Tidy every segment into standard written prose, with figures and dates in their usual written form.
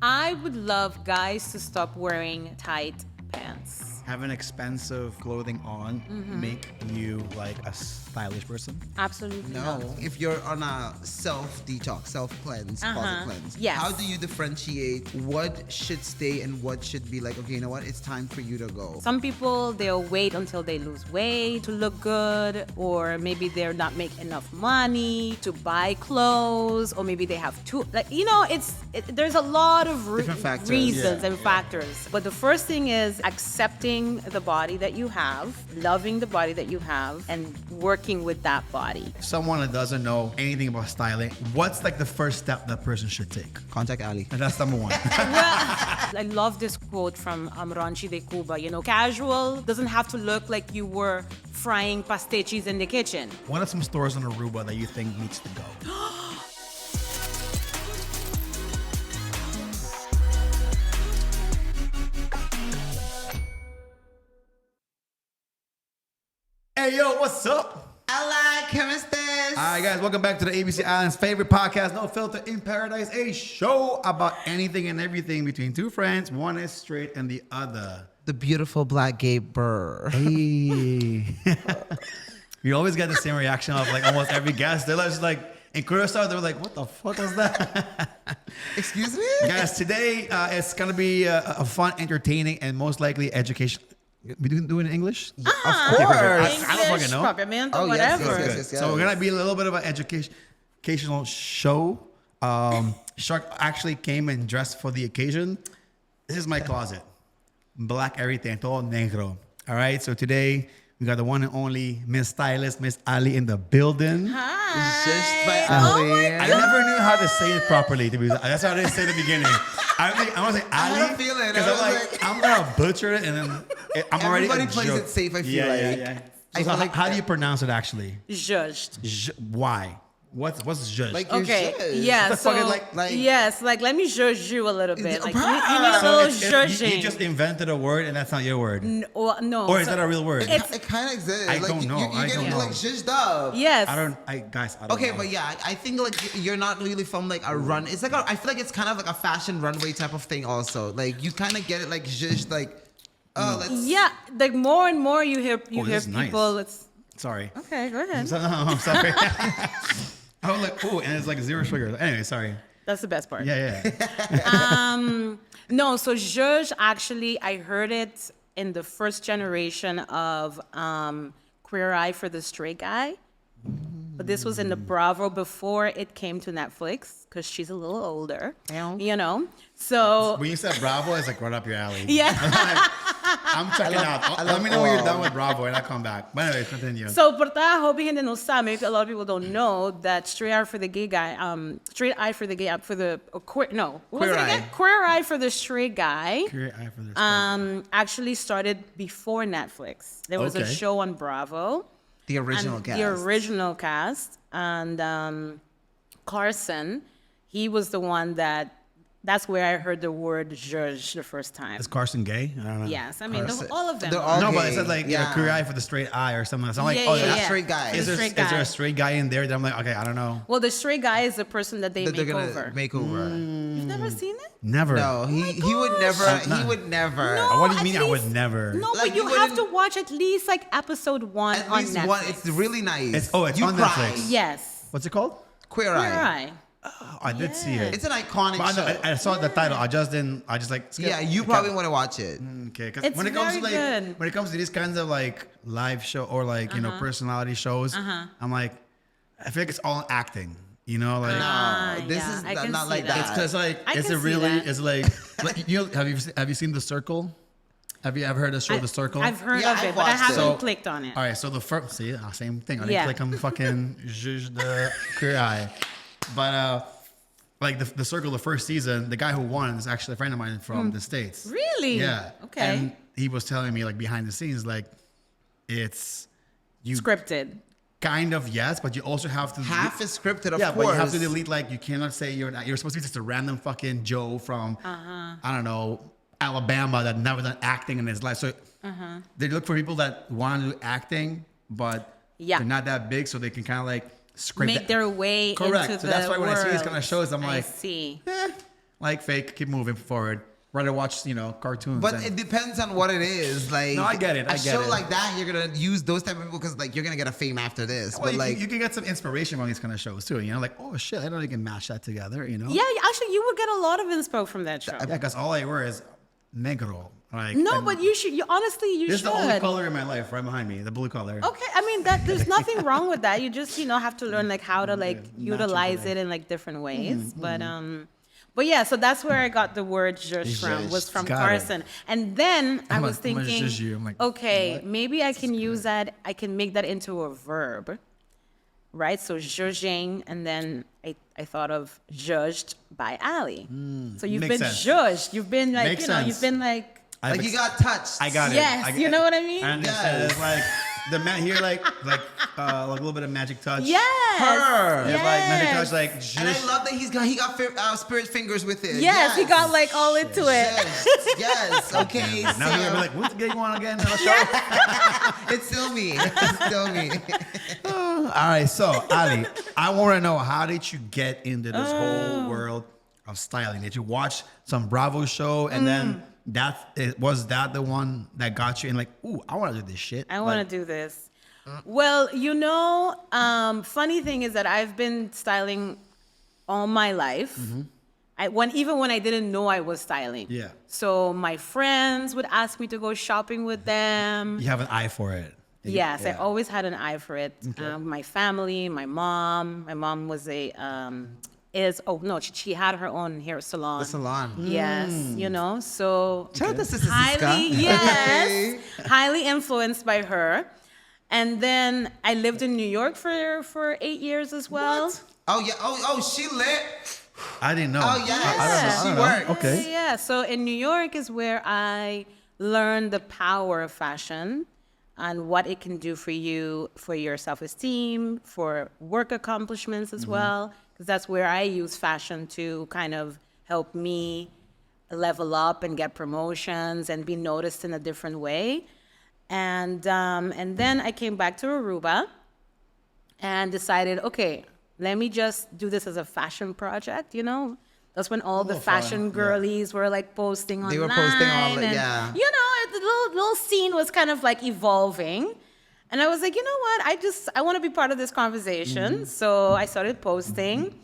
I would love guys to stop wearing tight pants. Having expensive clothing on make you like a stylish person? Absolutely No. not. If you're on a self-detox, self-cleanse, closet cleanse, Yes. how do you differentiate what should stay and what should be like, okay, you know what? It's time for you to go. Some people, they'll wait until they lose weight to look good, or maybe they're not making enough money to buy clothes, or maybe they have too, like, there's a lot of Different factors. reasons and factors. But the first thing is accepting the body that you have, loving the body that you have, and working with that body. Someone that doesn't know anything about styling, what's like the first step that person should take? Contact Ali. And that's number one. I love this quote from Ranchi de Cuba. Casual doesn't have to look like you were frying pastichis in the kitchen. What are some stores in Aruba that you think needs to go? Hey, yo, what's up? I like chemistry. All right, guys, welcome back to the ABC Island's favorite podcast, No Filter in Paradise, a show about anything and everything between two friends. One is straight and the other. The beautiful black gay burr. Hey. We always get the same reaction of like almost every guest. They're just like, in Curacao, they were like, what the fuck was that? Excuse me? Guys, today it's going to be a fun, entertaining, and most likely educational. We do it in English? Of course. I don't fucking know. Propiamente, Oh, whatever. yes. So we're gonna be a little bit of an educational show. Shark actually came and dressed for the occasion. This is my closet. Black everything, todo negro. All right, so today we got the one and only Miss Stylist, Miss Ali in the building. Just by Oh Ali. my I never knew how to say it properly. That's how I didn't say it at the beginning. I want to say Ali. had a feeling. Because I I'm was like, like- I'm gonna butcher it, and then I'm already. Everybody a plays joke. it safe, I feel Yeah. like. I So feel like how do you pronounce it actually? Zhuzhed. Why? What's judge? Like, you're Okay, just- yeah, the so, fuck is like- yes, like, let me judge you a little bit. Like, you need a So little you judging. just invented a word and that's not your word. No. Or is that a real word? It's- It kind of exists. I like, don't know. You I get don't know. like zhuzhed up. Yes. I don't Okay, know. but yeah, I think like you're not really from like a run. It's like I feel like it's kind of like a fashion runway type of thing also. Like you kind of get it like zhuzhed like, oh, let's. Yeah, like more and more you hear this is nice. people. It's Sorry. okay. Go ahead. I'm sorry. I was like, oh, and it's like zero sugar. Anyway, sorry. That's the best part. Yeah. No, so Zhuzhed, actually, I heard it in the first generation of Queer Eye for the Straight Guy. But this was in the Bravo before it came to Netflix, because she's a little older, So, When you said Bravo, it's like right up your alley. yeah. I'm checking out. Let me know when you're done with Bravo and I come back. But anyway, continue. So, porta, hoping hindi no sabe, maybe a lot of people don't know that Straight Eye for the Gay Guy, Straight Eye for the Gay, for the, queer, no. What was Queer it again? Eye. Queer Eye for the Straight Guy. Queer eye for this. Actually started before Netflix. There was a Okay. show on Bravo. The original and cast. The original cast. And Carson, he was the one that's where I heard the word Zhuzhed the first time. Is Carson gay? I don't know. Yes, I mean, Carson. all of them. They're are. all No, but gay. it said like queer eye for the straight eye or something. So I'm like, Yeah, oh, yeah, that's yeah. straight guy. Is there, Straight is there guy. a straight guy in there? That I'm like, okay, I don't know. Well, the straight guy is the person that they that they're make gonna over. make over. You've never seen it? Never. No, he would never. He would never. No. What do you at mean I would least- never? No, Like, but you you have to wouldn't- watch at least like episode 1 At on least Netflix. one. It's really nice. It's you on cry. Netflix. Yes. What's it called? Queer Queer Eye. Eye. Oh, I did see Yeah. it. It's an iconic But show. I saw the title. I just like skip. Yeah, you probably want to watch it. Okay, because It's when it comes to very like good. when it comes to these kinds of like live show or like personality shows, I'm like, I feel like it's all acting. You know, like No, this yeah, is I can not see like that. that. it's because like I it's can a see really that. it's like you know, have you seen The Circle? Have you ever heard of the show The Circle? I've heard Yeah, of I've it, but I watched it. haven't So- clicked on it. All right, so the first same thing. I didn't Yeah. click on fucking Zhuzhed the Queer Eye, but like the Circle, the first season, the guy who won is actually a friend of mine from the States. Really? Yeah. Okay. And he was telling me like behind the scenes, like it's you Scripted. kind of yes, but you also have to Half is scripted, of yeah, course. but you have to delete like you cannot say you're supposed to be just a random fucking Joe from I don't know Alabama that never done acting in his life. So they look for people that want to do acting, but Yeah. they're not that big, so they can kind of like scrape Make that- their way Correct. into So the that's why when I see these kind of world. shows, I'm I like, see. like fake, keep moving forward. Rather watch, cartoons. But and- it depends on what it is. Like, No, I get it, I A get show it. like that, you're gonna use those type of people because like you're gonna get a fame after this. well, but you can get some inspiration from these kind of shows too. Like, oh shit, I know you can mash that together. Yeah, actually, you would get a lot of inspo from that show. Yeah, because all I wear is negro. Like, No, and but you should. You honestly, you this is should. the only color in my life, right behind me, the blue color. Okay, I mean there's nothing wrong with that. You just have to learn like how to like utilize it in like different ways. But yeah, so that's where I got the word "zhuzhed" from. Was from Got it. Carson, and then I I'm was gonna thinking, zhuzh you. I'm like, okay, what? maybe I can use that. I can make that into a verb, right? So zhuzhing, and then I thought of "zhuzhed" by Ali. So you've makes been sense. zhuzhed. You've been like Makes sense. you've been like. I've like you ex- got touched. I got it. Yes, I get you know it. what I mean? And it's like the man here, like a little bit of magic touch. Yes. Her. It's like magic Yes. touch, like And I zhuzh. love that he got spirit fingers with it. Yes, he got like all into it. Yes. Okay. Now you're gonna be So like, what's going on again? Another show? it's still me. It's still me. All right, so Ali, I want to know, how did you get into this whole world of styling? Did you watch some Bravo show and then was that the one that got you in? Like, ooh, I want to do this shit. I want to do this. Well, funny thing is that I've been styling all my life. Even when I didn't know I was styling. Yeah. So my friends would ask me to go shopping with them. You have an eye for it. Yes, I Yeah. always had an eye for it. My family, my mom. My mom was she had her own hair salon. The salon. Yes, so Shout out to Sister highly, Siska. yes, highly influenced by her. And then I lived in New York for 8 years as well. Oh yeah. Oh, she lit. I didn't know. Oh, yes. I She don't know. worked. Okay. Yeah. So in New York is where I learned the power of fashion and what it can do for you, for your self-esteem, for work accomplishments as well. Because that's where I use fashion to kind of help me level up and get promotions and be noticed in a different way. And then I came back to Aruba and decided, okay, let me just do this as a fashion project, That's when all the fashion girlies were like posting online. They were posting all and, yeah. The little scene was kind of like evolving. And I was like, you know what? I want to be part of this conversation. So I started posting.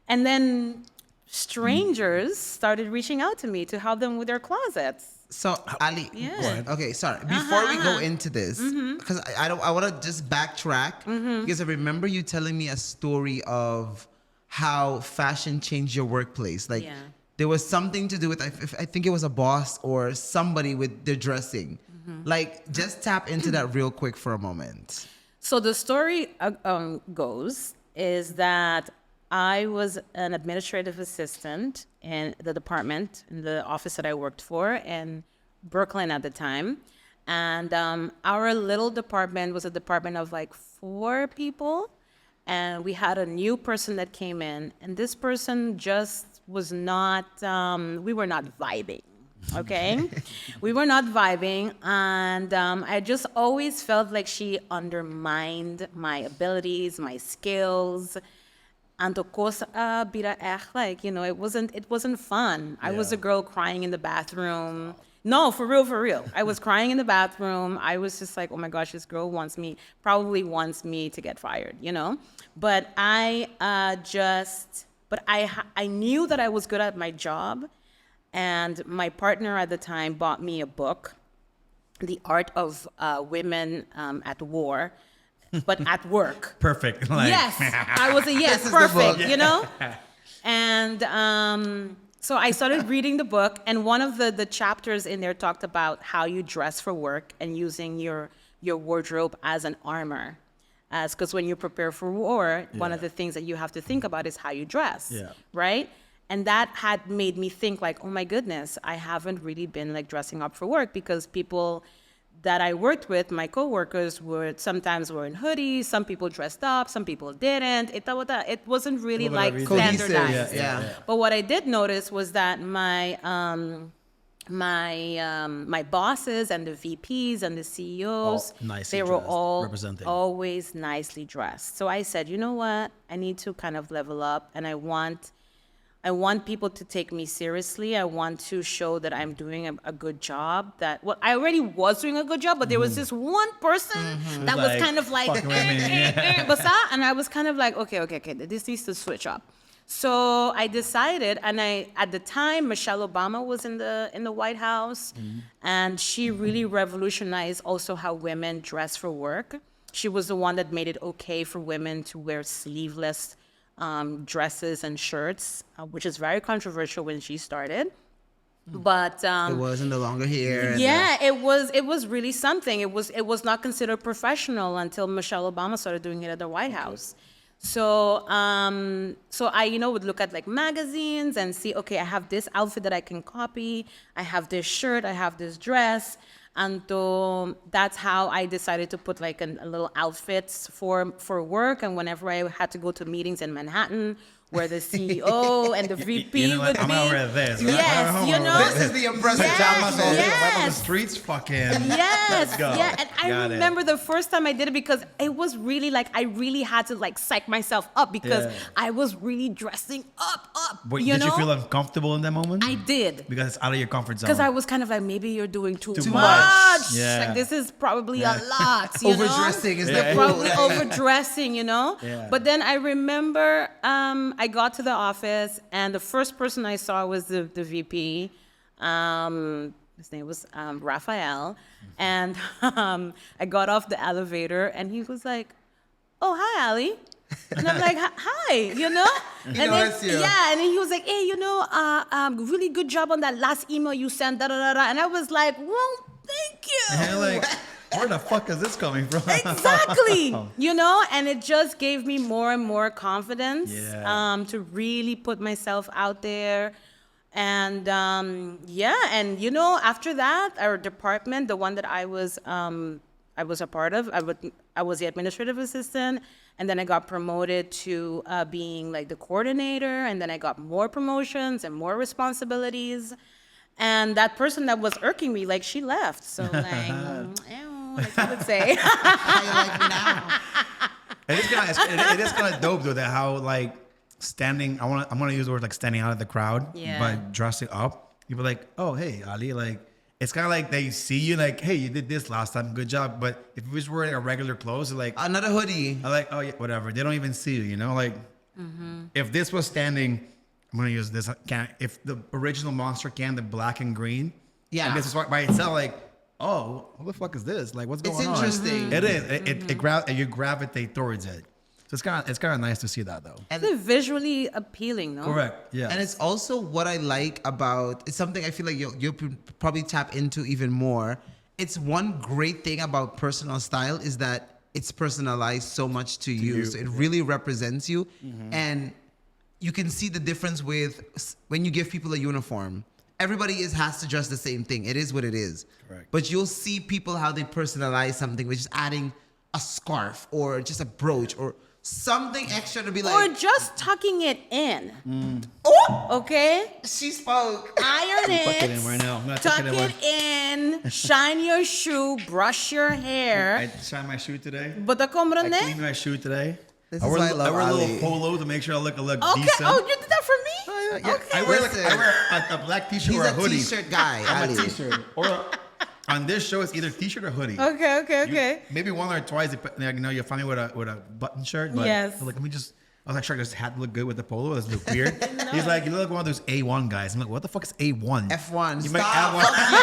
And then strangers started reaching out to me to help them with their closets. So Ali, Yeah. okay, sorry. Before we go into this, because I want to just backtrack because I remember you telling me a story of how fashion changed your workplace. Like Yeah. there was something to do with I think it was a boss or somebody with their dressing. Like just tap into that real quick for a moment. So the story goes is that I was an administrative assistant in the department, in the office that I worked for in Brooklyn at the time. And our little department was a department of like 4 people. And we had a new person that came in. And this person just was not, we were not vibing. Okay? We were not vibing. And I just always felt like she undermined my abilities, my skills. And of course, bira echt, like, it wasn't fun. I was a girl crying in the bathroom. No, for real. I was crying in the bathroom. I was just like, oh my gosh, this girl probably wants me to get fired, But I knew that I was good at my job. And my partner at the time bought me a book, The Art of Women at War, but at work. Perfect. Yes, I was This is the perfect, book. And so I started reading the book, and one of the chapters in there talked about how you dress for work and using your wardrobe as an armor. Because when you prepare for war, one of the things that you have to think about is how you dress, right? And that had made me think like, oh my goodness, I haven't really been like dressing up for work, because people that I worked with, my coworkers, sometimes were in hoodies, some people dressed up, some people didn't. It wasn't really like Cohesive. standardized. Yeah. But what I did notice was that my bosses and the VPs and the CEOs, All nicely they were dressed, all representing. always nicely dressed. So I said, you know what? I need to kind of level up, and I want I want people to take me seriously. I want to show that I'm doing a good job. That well, I already was doing a good job, but there was this one person that was kind of like, fucking with me, yeah. and I was kind of like, okay, this needs to switch up. So I decided, and at the time Michelle Obama was in the White House, and she really revolutionized also how women dress for work. She was the one that made it okay for women to wear sleeveless dresses and shirts, which is very controversial when she started. But It wasn't the longer hair. yeah, it was really something. It was not considered professional until Michelle Obama started doing it at the White House. So so I would look at like magazines and see, okay, I have this outfit that I can copy. I have this shirt. I have this dress. And so that's how I decided to put like a little outfits for work. And whenever I had to go to meetings in Manhattan, where the CEO and the VP You know what? would I'm be. gonna wear this. Yes, you know. This is the impressive Yes, job muscle. Right on the yes. streets, fucking. Yes, Let's go. yeah, and I Got it. remember the first time I did it because it was really like I really had to like psych myself up because Yeah. I was really dressing up. Wait, you did know? you feel uncomfortable in that moment? I did. Because it's out of your comfort zone. Because I was kind of like, maybe you're doing too Too much. much. Yeah. Like this is probably a lot. You know? Overdressing is Yeah. the Probably overdressing, you know? Yeah. But then I remember I got to the office and the first person I saw was the VP. His name was Raphael. And I got off the elevator and he was like, oh, hi, Ali. And I'm like, hi, you know? And noticed you. Yeah, and then he was like, hey, really good job on that last email you sent, da-da-da-da. And I was like, well, thank you. And you're like, where the fuck is this coming from? Exactly. And it just gave me more and more confidence Yeah. to really put myself out there. And after that, our department, the one that I was a part of, I was the administrative assistant, and then I got promoted to being like the coordinator, and then I got more promotions and more responsibilities. And that person that was irking me, like she left. So like, ew, like I would say. How you like me now? It is kind of dope though that how like standing. I'm gonna use the word like standing out of the crowd, Yeah. but dressing up. People are like, oh hey Ali, like it's kind of like they see you like, hey, you did this last time, good job. But if you was wearing a regular clothes, they're like, Another hoodie. I like, oh yeah, whatever. They don't even see you, like if this was standing, I'm gonna use this can. If the original monster can, the black and green, Yeah. and this is by itself, like, oh, what the fuck is this? Like, what's going It's on? interesting. It is. You gravitate towards it. So it's kind of nice to see that though. It's visually appealing, no? Correct. Yeah. And it's also what I like about, it's something I feel like you'll probably tap into even more. It's one great thing about personal style is that it's personalized so much to you. So it really represents you. And you can see the difference with when you give people a uniform. Everybody has to dress the same thing. It is what it is. Correct. But you'll see people how they personalize something, which is adding a scarf or just a brooch or something extra to be Or like, just tucking it in. oh, Okay? she spoke. Iron Tuck it in it. right now. I'm gonna Tuck tuck it in it in. Shine your shoe. Brush your I hair. shined my shoe today. But the I cleaned comprende? my shoe today. This I is wear, why I love wear a little Ali. polo to make sure I look Okay. decent. Oh, you did that for me? Yeah, Okay. I Listen. wear a black t-shirt He's or a a hoodie. t-shirt guy, I'm Ali. a t-shirt. Or on this show, it's either t-shirt or hoodie. Okay. Maybe one or twice, you find me with a button shirt. But Yes. I'm like, let me just. I was like, sure, this hat look good with the polo. Does it look weird? He's like, you look like one of those A1 guys. I'm like, what the fuck is A1? F1. You make Stop. A1. Fuck you.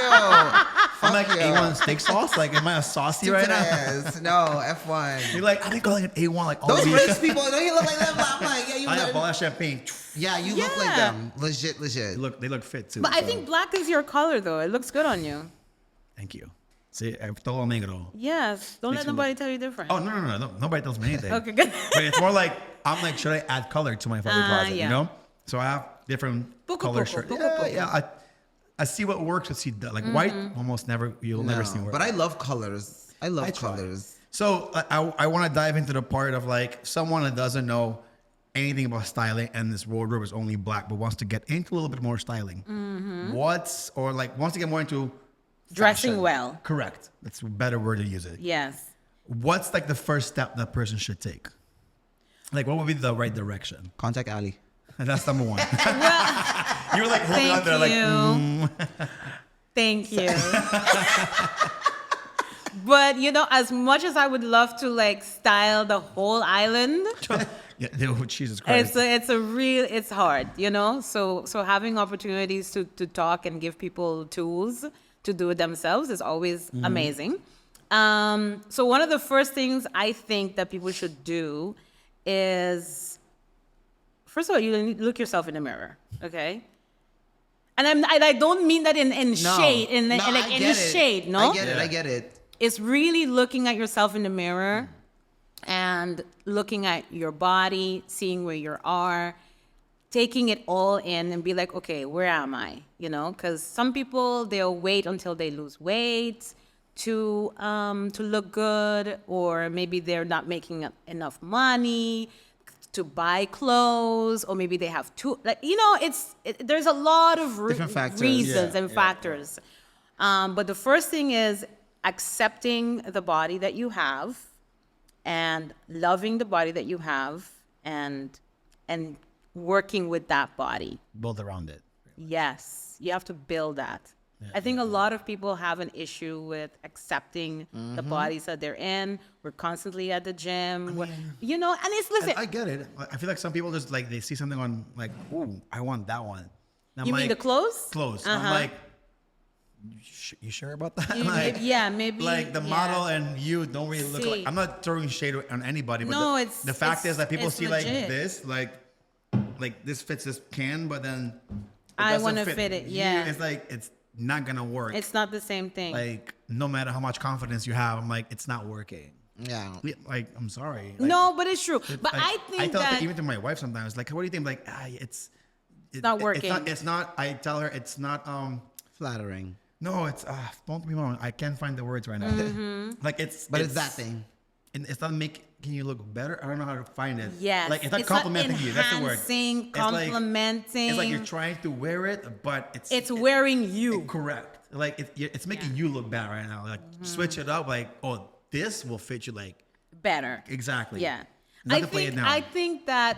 I'm like, Fuck you. A1 steak sauce? Like, am I a saucy right Stupid now? ass. No, F1. You're like, I think calling it A1 like all Those week. rich people, don't you look like them? I'm like, yeah, you I have a look. bottle of champagne. Yeah, you look like Yeah. them. Legit. They look fit too. But I so. think black is your color, though. It looks good on you. Thank you. See, todo negro. Yes. Don't let Makes me nobody tell you different. Oh no! Nobody tells me anything. Okay, good. But it's more like I'm like, should I add color to my fucking closet? yeah. You know? So I have different Poco, color poco, shirts. poco, Yeah, poco. yeah. I see what works. I see like white. Almost never. You'll never see work. But I love colors. I love I try. colors. So I want to dive into the part of like someone that doesn't know anything about styling and this wardrobe is only black, but wants to get into a little bit more styling. Wants to get more into Dressing fashion. well. Correct. That's a better word to use it. Yes. What's like the first step that person should take? Like, what would be the right direction? Contact Ali. That's number one. Well, You were like holding on thank there, like, you. Thank you. But as much as I would love to like style the whole island, yeah, Jesus Christ. it's hard, So having opportunities to talk and give people tools to do it themselves is always amazing. So one of the first things I think that people should do is, first of all, you need to look yourself in the mirror, okay? And I don't mean that in shade, in like I any get it. shade, no? I get it. It's really looking at yourself in the mirror and looking at your body, seeing where you are, taking it all in and be like, okay, where am I? Because some people, they'll wait until they lose weight to look good, or maybe they're not making enough money to buy clothes, or maybe they have there's a lot of Different factors. reasons and factors. But the first thing is accepting the body that you have and loving the body that you have and working with that body. Build around it. Yes, you have to build that. I think a lot of people have an issue with accepting the bodies that they're in. We're constantly at the gym. And listen. I get it. I feel like some people just like, they see something on like, ooh, I want that one. And I'm You mean like, the clothes? Clothes. Uh-huh. I'm like, you sure about that? Maybe. Like the model and you don't really look See. like. I'm not throwing shade on anybody, but No, the fact is that people it's see like legit. this, like this fits this can, but then I doesn't wanna fit it, you. yeah. It's like it's not gonna work. It's not the same thing. Like no matter how much confidence you have, I'm like, it's not working. Yeah. Like I'm sorry. Like, No, but it's true. But like, I think I tell that even to my wife sometimes, like, what do you think? Like, it's not working. It's not. I tell her it's not. Flattering. No, it's. Don't be wrong. I can't find the words right now. Mm-hmm. Like it's. But it's that thing. And it's not making you look better. I don't know how to find it. Yes. Like it's not complimenting you. That's the word. Enhancing, It's like- complimenting. It's like you're trying to wear it, but It's wearing you. correct. Like it's making you look bad right now. Like switch it up. Like this will fit you. Like Better. exactly. Yeah. Not to play it down. I think that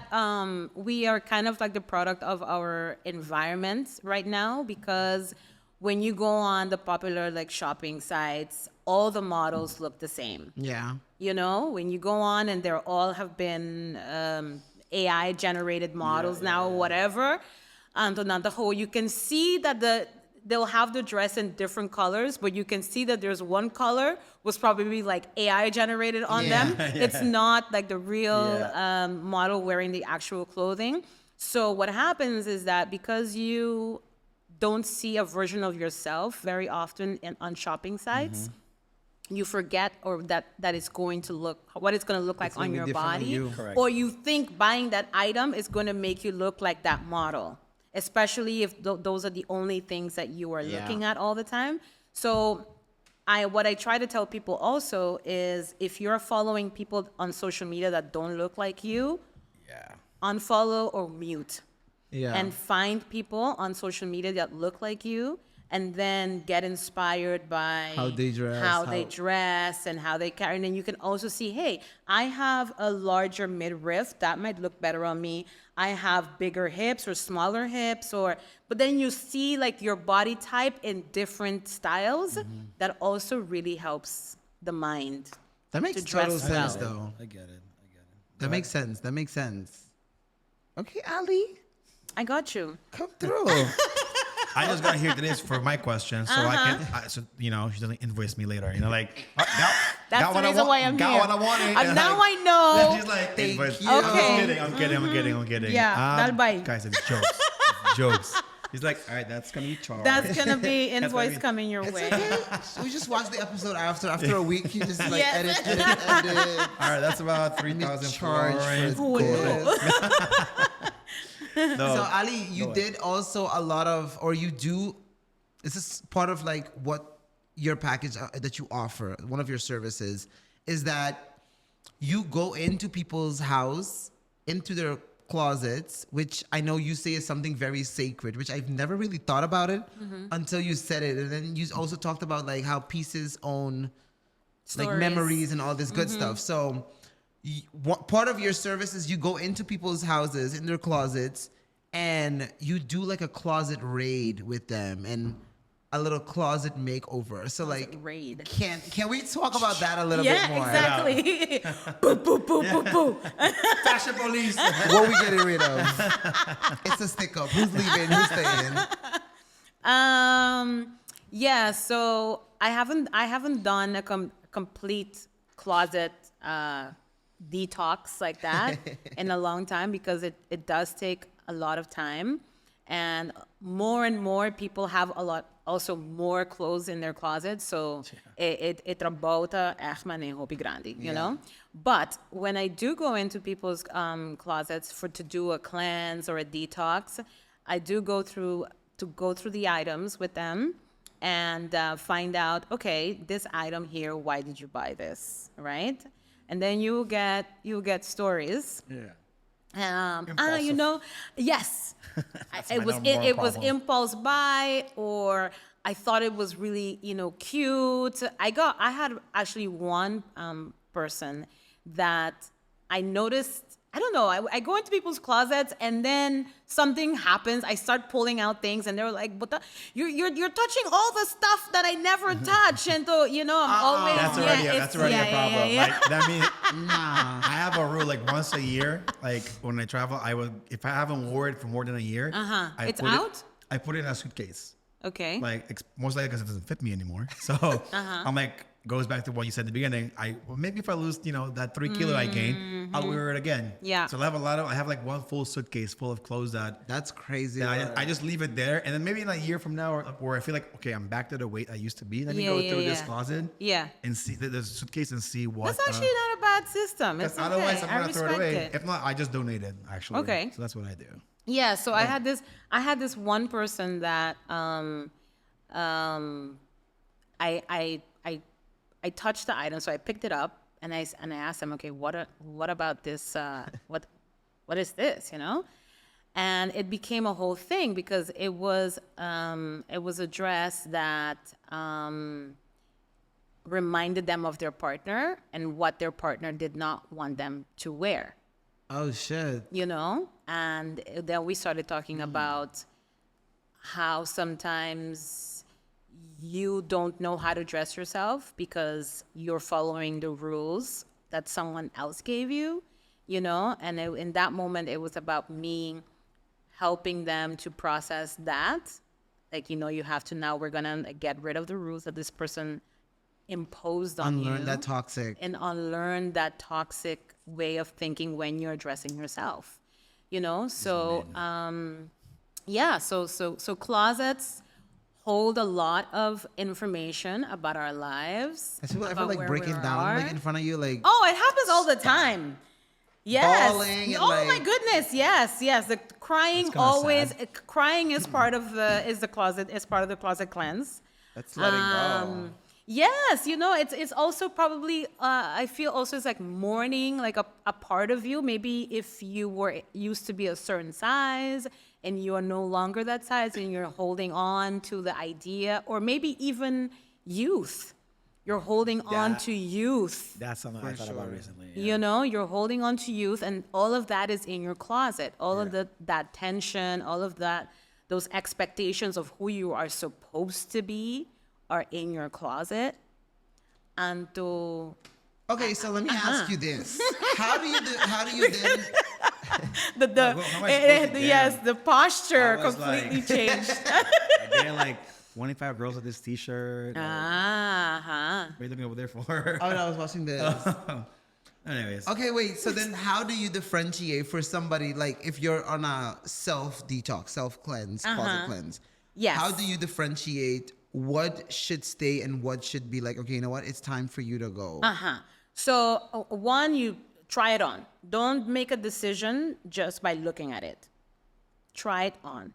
we are kind of like the product of our environment right now, because when you go on the popular like shopping sites, all the models look the same. Yeah. When you go on and they're all have been AI generated models now, whatever. And on the whole, you can see that they'll have the dress in different colors, but you can see that there's one color was probably like AI generated on them. It's not like the real model wearing the actual clothing. So what happens is that because you don't see a version of yourself very often on shopping sites, you forget that it's going to look what it's going to look like gonna on be your different on body, you. Correct. or you think buying that item is going to make you look like that model, especially if those are the only things that you are looking at all the time. So what I try to tell people also is, if you're following people on social media that don't look like you, unfollow or mute. Yeah. And find people on social media that look like you, and then get inspired by How they dress, and how they carry. And then you can also see, hey, I have a larger midriff that might look better on me. I have bigger hips or smaller hips, but then you see like your body type in different styles. That also really helps the mind. That makes to dress total sense, well. though. I get it. That makes sense. That makes sense. Okay, Ali, I got you. come through. I just got here today for my question, so I can. So she doesn't invoice me later. Like That's got the what I reason want, why I'm got here. what I wanted. And now I Then know. she's like, Thank invoice. you. Okay. I'm kidding. Yeah, that'll buy. Guys, it's jokes. It's jokes. He's like, all right, that's gonna be charged. That's gonna be invoice mean. coming your way. We just watched the episode after a week. You just like Yes. edit. All right, that's about 3,000 Charge foreign. for this. No, So Ali, you did also a lot of, or you do. This is part of like what your package that you offer. One of your services is that you go into people's house, into their closets, which I know you say is something very sacred, which I've never really thought about it until you said it. And then you also talked about like how pieces own like Stories. memories and all this good stuff. So what part of your service is you go into people's houses, in their closets, and you do like a closet raid with them and a little closet makeover. So like, raid. can we talk about that a little Yeah, bit more? exactly. Boo, boo, boo, boo, boo. Fashion police. What we getting rid of? It's a stick up. Who's leaving? Who's staying? Yeah, so I haven't done a complete closet detox like that in a long time because it does take a lot of time, and more people have also more clothes in their closet, so it trabota echt manejo grande, you know. But when I do go into people's closets to do a cleanse or a detox, I do go through the items with them and find out, okay, this item here, why did you buy this, right? And then you get stories. Yeah. You know, yes, it was impulse buy, or I thought it was really, you know, cute. I had actually one person that I noticed. I don't know. I go into people's closets and then something happens. I start pulling out things and they're like, "But you're touching all the stuff that I never touch." And so, you know, I'm always That's already a problem. Yeah. Like that means I have a rule like once a year. Like when I travel, if I haven't worn it for more than a year, It's out? I put it in a suitcase. Okay. Like most likely because it doesn't fit me anymore. So I'm like, goes back to what you said at the beginning. Maybe if I lose, you know, that 3 kilo I gained, I'll wear it again. Yeah. So I have like one full suitcase full of clothes That's crazy. I just leave it there, and then maybe in a year from now, where I feel like, okay, I'm back to the weight I used to be. Let me go through this closet, and see the suitcase and see what. That's actually not a bad system. It's okay. Otherwise, I'm I gonna throw it respect away. it. If not, I just donate it. Actually, Okay. So that's what I do. Yeah, so I had this one person that I touched the item, so I picked it up and I asked him, okay, what about this? What is this? You know, and it became a whole thing because it was a dress that reminded them of their partner and what their partner did not want them to wear. Oh shit. You know, and then we started talking about how sometimes you don't know how to dress yourself because you're following the rules that someone else gave you, you know, and in that moment it was about me helping them to process that, like, you know, we're gonna get rid of the rules that this person imposed on you. Unlearn that toxic. And unlearn that toxic way of thinking when you're dressing yourself, you know. So so closets hold a lot of information about our lives. I feel about like where breaking we down are. like in front of you, like Oh, it happens all the time. Yes. bawling and, oh my like- goodness. Yes. The crying kinda always. sad. Crying is part of the closet. Is part of the closet cleanse. that's letting go. Yes, you know, it's also probably, I feel also it's like mourning, like a part of you. Maybe if you were used to be a certain size and you are no longer that size and you're holding on to the idea, or maybe even youth. You're holding on to youth. That's something I thought about recently. Yeah. You know, you're holding on to youth, and all of that is in your closet. All of that tension, all of that, those expectations of who you are supposed to be are in your closet. And to Okay, so let me ask you this: How do you then? yes, the posture I was completely like- changed. I gained like 25 girls with this T-shirt. What are you looking over there for? Oh, no, I was watching this. Anyways. Okay, wait. So then, how do you differentiate for somebody like if you're on a self detox, self cleanse, closet cleanse? Yes. How do you differentiate what should stay and what should be like? Okay, you know what? It's time for you to go. So one, you try it on. Don't make a decision just by looking at it. Try it on.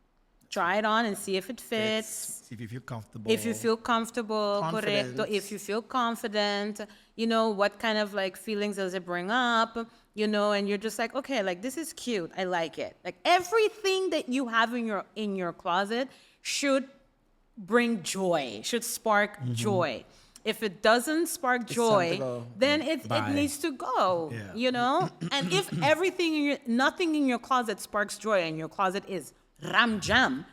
Try it on and see if it fits. See if you feel comfortable. If you feel comfortable, Confidence. correcto. If you feel confident, you know, what kind of like feelings does it bring up, you know, and you're just like, okay, like this is cute. I like it. Like everything that you have in your closet should bring joy, should spark joy. If it doesn't spark time to joy, go. then it Bye. needs to go. Yeah. You know? And if nothing in your closet sparks joy and your closet is ram jam,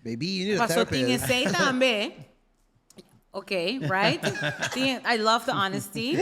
Baby, you need a pasó tinha therapist. say tambe. Okay, right? I love the honesty.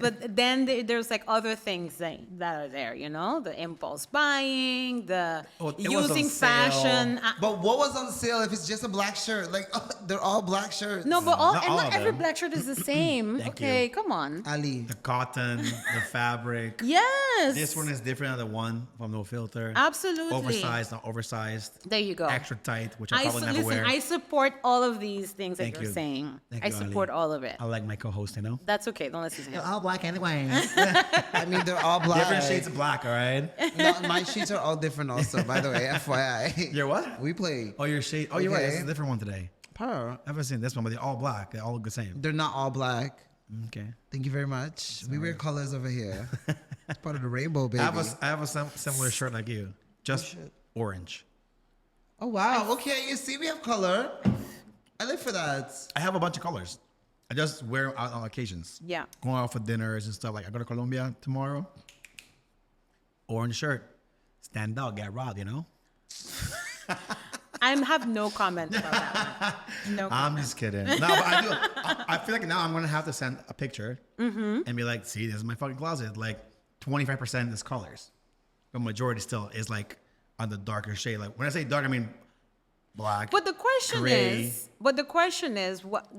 But then there's like other things that are there, you know? The impulse buying, the Oh, it was on using sale. fashion. But what was on sale if it's just a black shirt? Like, they're all black shirts. No, but Not all not of every them. black shirt is the same. Thank Okay, you. come on. Ali. The cotton, the fabric. Yes. This one is different than the one from No Filter. Absolutely. Oversized, not oversized. There you go. Extra tight, which I probably never listen, wear. I support all of these things that Thank you're you. saying. Thank I you, Ali. support all of it. I like my co-host, you know? That's okay. Don't listen to him. all black anyways. I mean, they're all black. Different shades of black, all right? No, my sheets are all different also, by the way, FYI. Your what? We play. Oh, your shade. Oh, you're right. Okay. This is a different one today. Pearl. I haven't seen this one, but they're all black. They all look the same. They're not all black. Okay. Thank you very much. We wear colors over here. It's part of the rainbow, baby. I have a similar shirt like you, just shit. orange. Oh, wow. Okay, you see, we have color. I live for that. I have a bunch of colors. I just wear 'em out on occasions. Yeah. Going out for dinners and stuff. Like I go to Colombia tomorrow. Orange shirt. Stand out, get robbed, you know? I have no comment about that one. No I'm comment. just kidding. No, but I do. I feel like now I'm going to have to send a picture and be like, see, this is my fucking closet. Like 25% is colors. But majority still is like on the darker shade. Like when I say dark, I mean black. But the question gray. is,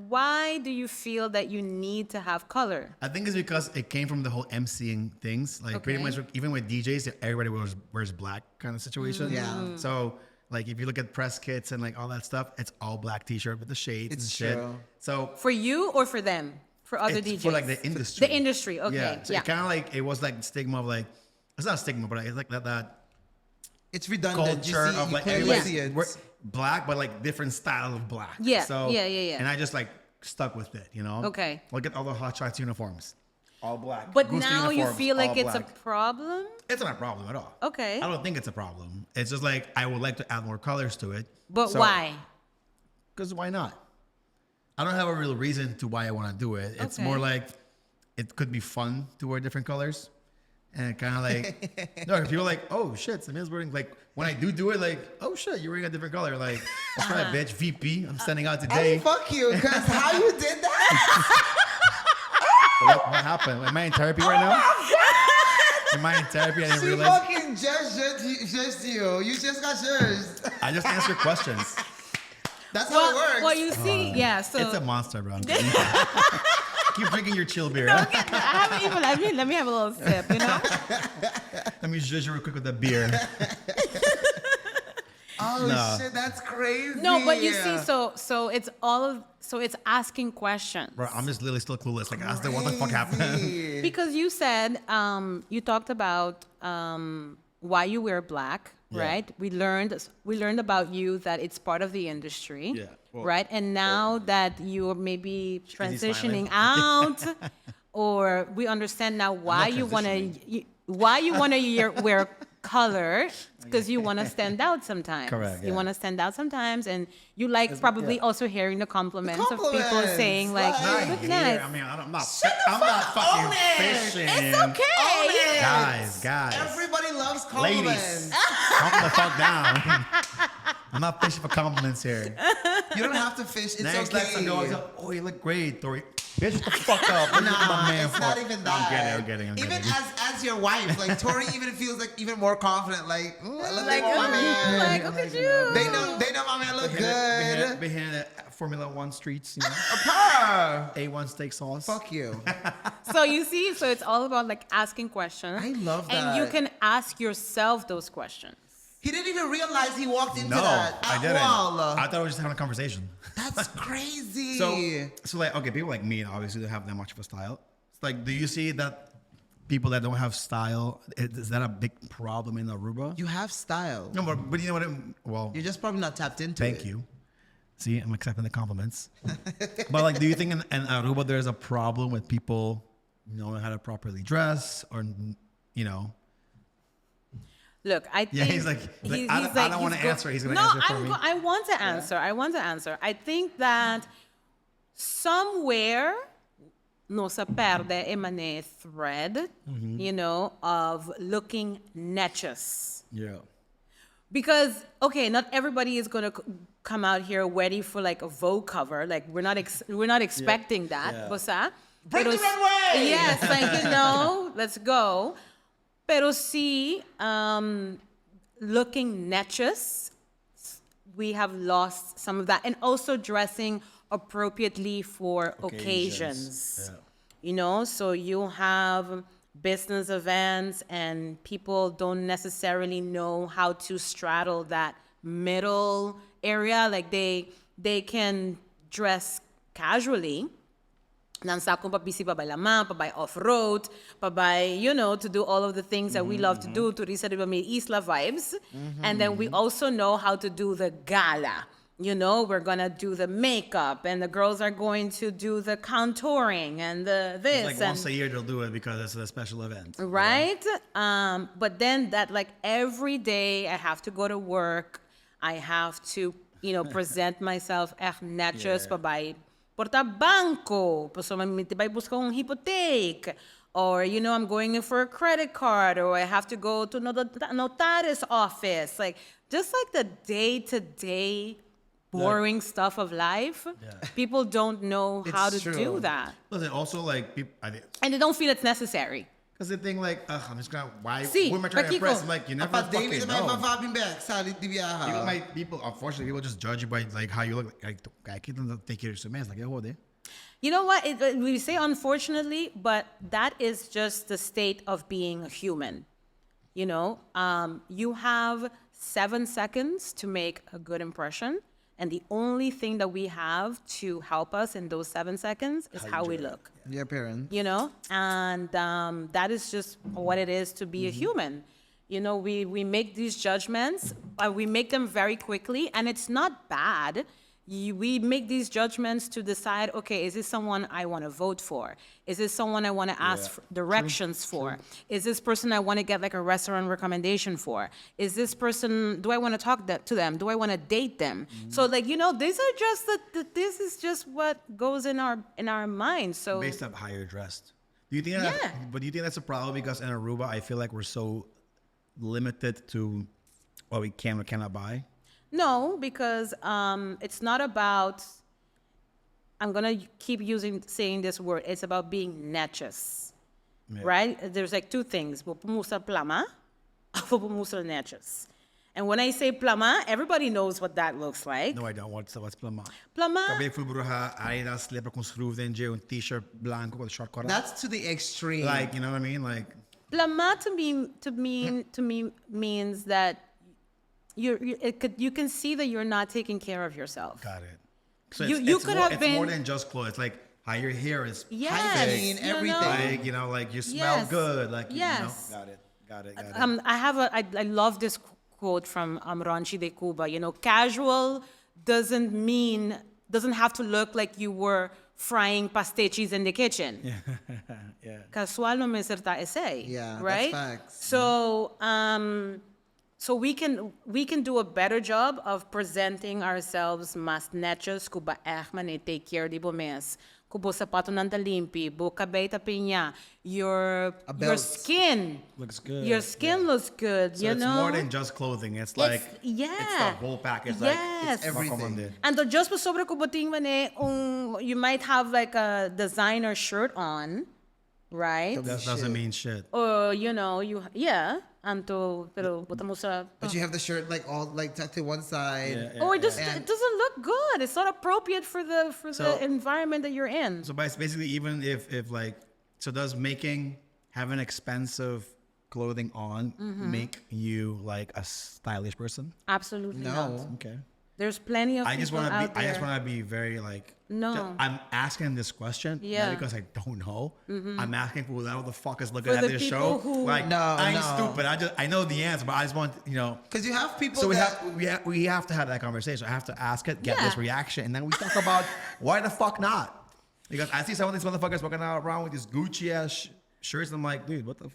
why do you feel that you need to have color? I think it's because it came from the whole MCing things. Like pretty Okay. much even with DJs, everybody wears black kind of situation. Yeah. So like if you look at press kits and like all that stuff, it's all black t-shirt with the shades It's and shit. true. So For you or for them? For other it's DJs? for like the industry. The industry, okay. Yeah. So it kind of like, it was like the stigma of like, it's not a stigma, but it's like that It's redundant. culture You see, of you like clearly everybody see it. we're black, but like different style of black. Yeah, So, yeah. And I just like stuck with it, you know? Okay. Look at all the Hot Shots uniforms. All black. But Gusto now you uniforms, feel like all it's black. a problem? It's not a problem at all. Okay. I don't think it's a problem. It's just like I would like to add more colors to it. But why? Because why not? I don't have a real reason to why I want to do it. It's Okay. more like it could be fun to wear different colors. And kind of like, no, people are like, oh shit, Samir's wearing, like, when I do it, like, oh shit, you're wearing a different color. Like, that's right, bitch, VP, I'm standing out Hey, today. fuck you, because how you did that? What happened? Am I in therapy right now? Am I in therapy? I didn't She realize. fucking judged you. You just got judged. I just answer questions. That's how it works. Well, you see, yeah, so... It's a monster, bro. Keep drinking your chill beer. I haven't even, let me have a little sip, you know? Let me judge you real quick with the beer. Oh No. shit, that's crazy. No, but you see, so it's asking questions. Bro, I'm just literally still clueless. Like, I was like, what the fuck happened? Crazy. Because you said, you talked about why you wear black, Yeah. right? We learned about you that it's part of the industry, Yeah. Well, right? And now that you're maybe smiling. transitioning out, or we understand now why not you want to wear color, because you want to stand out sometimes. Correct, You yeah. want to stand out sometimes, and you like probably also hearing the compliments of people Compliments, saying like, right. "You look Here, nice." I mean, I'm not own fucking it. fishing. It's okay. Own it. Guys. Everybody loves compliments. Ladies, calm the fuck down. I'm not fishing for compliments here. You don't have to fish. It's Next, okay. let's go. Oh, you look great, Tori. Bitch, what the fuck up? Look at my man. It's not fuck. even that. I'm kidding. Even as your wife, like Tori, even feels like even more confident. Like, ooh, I look Like, like my man. like, look at you. They know my man look good. Behind the Formula One streets, you know. Purr. A1 steak sauce. Fuck you. So you see, so it's all about like asking questions. I love And you that. can ask yourself those questions. He didn't even realize he walked into No, that. I At didn't. all. I thought I was just having a conversation. That's crazy. So like, okay, people like me obviously don't have that much of a style. It's like, do you see that people that don't have style, is that a big problem in Aruba? you have style. No, but you know what? Well, You're just probably not tapped into it. thank you. See, I'm accepting the compliments. But like, do you think in Aruba there's a problem with people knowing how to properly dress, or you know? Look, I think Yeah, he's like, I don't want to answer. He's going to answer for me. I want to answer. I want to answer. I think that somewhere no se perde a thread, you know, of looking netches. Yeah. Because, okay, not everybody is going to come out here ready for like a Vogue cover. Like we're not expecting that. Yeah. Bosa. Bring the runway! Yes, like, you know, let's go. Pero sí, looking netches, we have lost some of that. And also dressing appropriately for occasions. Yeah. You know, so you have business events and people don't necessarily know how to straddle that middle area. Like they can dress casually. Nansa kung papisi pa by lamang, pa by off-road, pa by, you know, to do all of the things that we love to do, to Risa de may Isla vibes. And then we also know how to do the gala. You know, we're going to do the makeup and the girls are going to do the contouring and the this. It's like once a year they'll do it because it's a special event. Right? But then that like every day I have to go to work. I have to, you know, present myself echt netjes pa by porta banco. So may busca un hypothèque. Or, you know, I'm going in for a credit card, or I have to go to notaris office. Like, just like the day-to-day boring stuff of life, people don't know how to do that. Listen, also like people, And they don't feel it's necessary. because they think like, I'm just gonna who See, am I trying to Kiko, impress? I'm like, you never Apa David fucking may know. mavabing back. Salit di biyaha. People, unfortunately, people just judge you by like how you look. Like, I can't take care of some man. It's like, yeah, there. You know what? We say unfortunately, but that is just the state of being a human. You know, you have 7 seconds to make a good impression. And the only thing that we have to help us in those 7 seconds is how we look. Your parents. You know, and that is just what it is to be a human. You know, we make these judgments, we make them very quickly, and it's not bad. We make these judgments to decide, okay, is this someone I want to vote for? Is this someone I want to ask for directions for? Is this person I want to get like a restaurant recommendation for? Is this person, do I want to talk to them? Do I want to date them? So like, you know, these are just this is just what goes in our minds. So Based on how you're dressed. Do you think that? But do you think that's a problem because in Aruba, I feel like we're so limited to what we can or cannot buy? no, because it's not about, I'm going to keep saying this word. It's about being netches, right? There's like two things. Pumusa plama, pumusa netches. And when I say plama, everybody knows what that looks like. No, I don't. What's plama? Plama, Cabelo fulbruja, Adidas, slipper com screw dentro, un t-shirt blanco with a short cut. That's to the extreme. Like, you know what I mean? Like, plama to me means that you can see that you're not taking care of yourself. got it. So You could have it's been more than just clothes. It's like how your hair is yes, hygiene, you know? everything. like, you know, like you smell Yes. good. Like, Yes. you know, got it. I love this quote from Ranchi de Cuba. You know, casual doesn't have to look like you were frying pastichis in the kitchen. Yeah. Casual no me certa ese. Yeah, that's right. facts. So we can do a better job of presenting ourselves mas netjes kuba echt take care di bomes. Kubo sapato nanda limpi, bo cabelo pinya, your skin Looks good. Your skin looks good, So you it's know. more than just clothing. It's like it's the whole package. Like Yes. it's Everything. And the just po sobre kubuting mane, you might have like a designer shirt on, right? That doesn't mean shit. Or you know, Anto, pero buta mo sa. But you have the shirt like all like tucked to one side. Oh, it just And- it doesn't look good. It's not appropriate for the So- environment that you're in. So basically, even if like, so does having expensive clothing on make you like a stylish person? Absolutely No. not. Okay. There's plenty of I just people want to out be. I just there. want to be very like. No. I'm asking this question Yeah. not because I don't know. I'm asking for whoever the fuck is looking For at the this people show. who- Like, No, I ain't no. stupid. I know the answer, but I just want Because you have people So that we have to have that conversation. I have to ask it, get Yeah. this reaction, and then we talk about why the fuck not? Because I see some of these motherfuckers walking around with these Gucci ass shirts, and I'm like, dude, what the?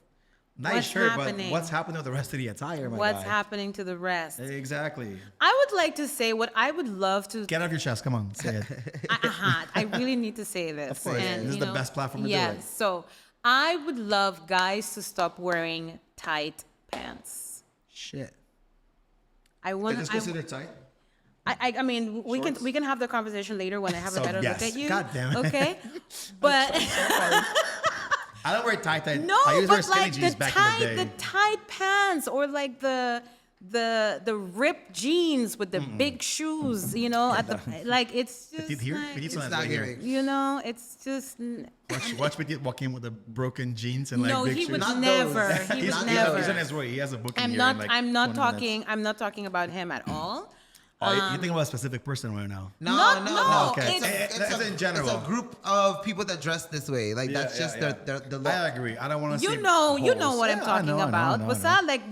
Nice What's shirt, happening? but what's happening with the rest of the attire, my What's guy? happening to the rest? Exactly. I would like to say what I would love to. Get off your chest. Come on, say it. I really need to say this. Of course. This is you the best platform to do yes, it. so I would love guys to stop wearing tight pants. Shit. I want. Is this considered tight? I mean, Shorts? we can have the conversation later when I have So, a better yes. look at you. God damn it. Okay, but I don't wear tight. no, I used to wear but skinny like jeans the back tight, in the the day. tight pants or like the ripped jeans with the big shoes. You know, at the like it's just Did here? like, We need It's some of not that here. giving. you know, it's just. Watch Petit walk in with the broken jeans and like No, big he shoes. would Not never. those. He He's, would he's never. on his way. He has a booking I'm here not. in like I'm not 20 talking. minutes. I'm not talking about him at all. Oh, you're thinking about a specific person right now. No, Not- no, no, no. okay. It's It's in general. It's a group of people that dress this way. Like Yeah, that's yeah, just yeah. the look. I agree. I don't want to. You know holes. what I'm Yeah, I talking know, I know, about. I know, I What's know. that? Like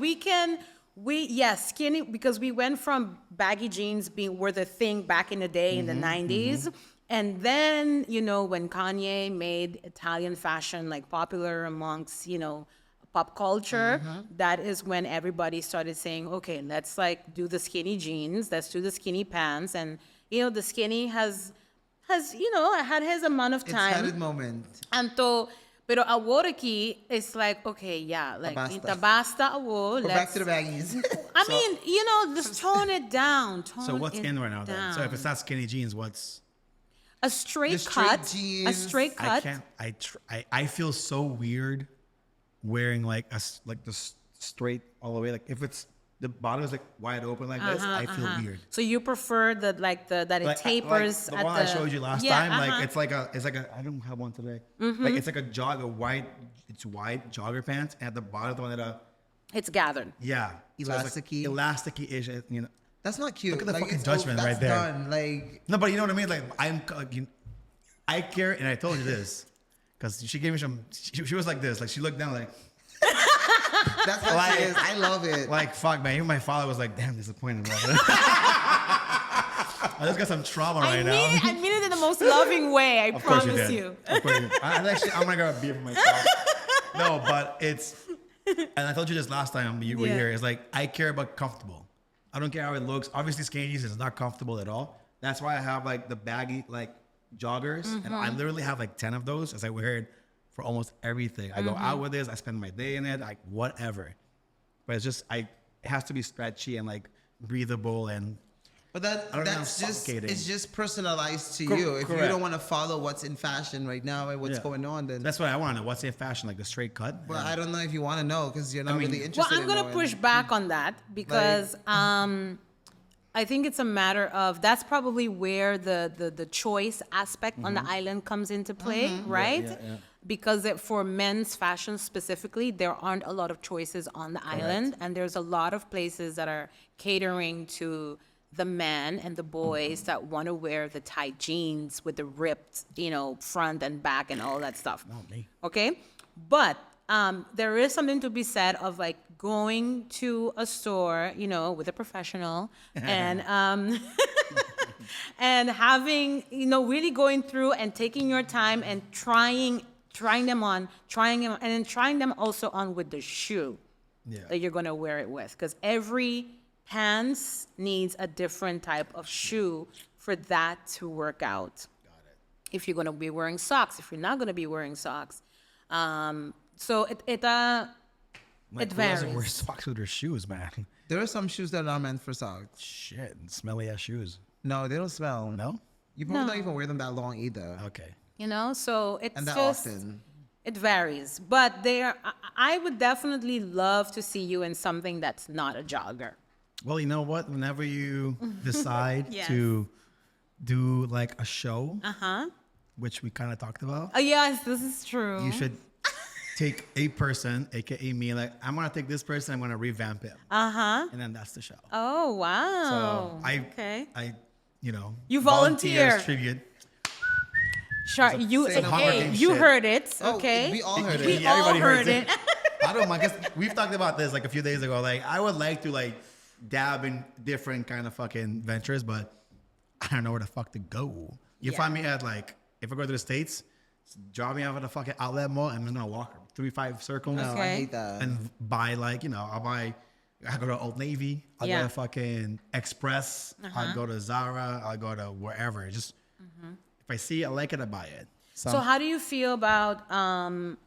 yes, skinny, because we went from baggy jeans were the thing back in the day in the 90s. And then, when Kanye made Italian fashion like popular amongst, pop culture, that is when everybody started saying, okay, let's like do the skinny jeans, let's do the skinny pants. And, the skinny has had his amount of It's time. had a moment. Anto, pero award aquí, it's like, okay, yeah, like, Basta. basta award. We're back to the baggies. I mean, just tone it down. So what's in right now then? So if it's not skinny jeans, what's? a straight The straight cut, a jeans. straight I cut. can't. I feel so weird wearing like straight all the way. Like if it's the bottom is like wide open like this, I feel weird. So you prefer that it Like, tapers like the at one the. I showed you last Yeah, time. Like it's like a. I don't have one today. Like it's like a wide jogger pants, and at the bottom the one that it's gathered. yeah, Elasticy. Elasticy-ish. That's not cute. Look at the fucking it's judgment that's right there. Done. Like No, but you know what I mean. Like I care, and I told you this because she gave me some. She was like this. Like she looked down like. that's what Like- it is. I love it. Like fuck, man. Even my father was like, "Damn, disappointed." Bro. I just got some trauma right now. I mean it in the most loving way. I Of course promise did. you. Of course you did. I'm gonna grab a beer for myself. No, but it's. And I told you this last time you were Yeah. here. It's like I care about comfortable. I don't care how it looks. Obviously, skinny jeans is not comfortable at all. That's why I have like the baggy like joggers, and I literally have like 10 of those as I wear it for almost everything. I go out with this. I spend my day in it, like whatever. But it's just it has to be stretchy and like breathable and. But I don't know, that's just suffocating. it's just personalized to Cor- you. If you correct. don't want to follow what's in fashion right now and what's Yeah. going on, then That's what I want to know. What's in fashion, like the straight cut? well, I don't know if you want to know because you're not mean- really Well, interested. I'm in gonna knowing. push back on that because I think it's a matter of that's probably where the choice aspect on the island comes into play, right? yeah. Because for men's fashion specifically, there aren't a lot of choices on the island, and there's a lot of places that are catering to the men and the boys that want to wear the tight jeans with the ripped, front and back and all that stuff. Not me. Okay, but there is something to be said of like going to a store, with a professional and and having, really going through and taking your time and trying them on, and then trying them also on with the shoe that you're gonna wear it with, because every pants needs a different type of shoe for that to work out. Got it. If you're gonna be wearing socks, if you're not gonna be wearing socks. So it Like, who varies. doesn't wear socks with their shoes, man? There are some shoes that are meant for socks. Shit, smelly ass shoes. No, they don't smell. No? You probably No. don't even wear them that long either. Okay. So it's And that just often. it varies. But I would definitely love to see you in something that's not a jogger. Well, you know what? Whenever you decide Yes. to do like a show, which we kind of talked about, Oh yes, this is true. you should take a person, aka me, like I'm gonna take this person, I'm gonna revamp it, and then that's the show. Oh wow. So okay. You volunteer. as tribute. Sure, you say no more hey, game you shit. heard it. Oh, Okay. we all heard it. We Yeah, all everybody heard it. I don't mind, 'cause we've talked about this like a few days ago. Like I would like to like dab in different kind of fucking ventures, but I don't know where the fuck to go. You Yeah. find me at like if I go to the States, drop me off at the fucking outlet mall, and I'm just gonna walk 3-5 circles. No, I Okay. hate that. And buy I go to Old Navy, I'll go Yeah. to fucking Express, I'll go to Zara, I'll go to wherever. Just if I see it, I like it, I buy it. So how do you feel about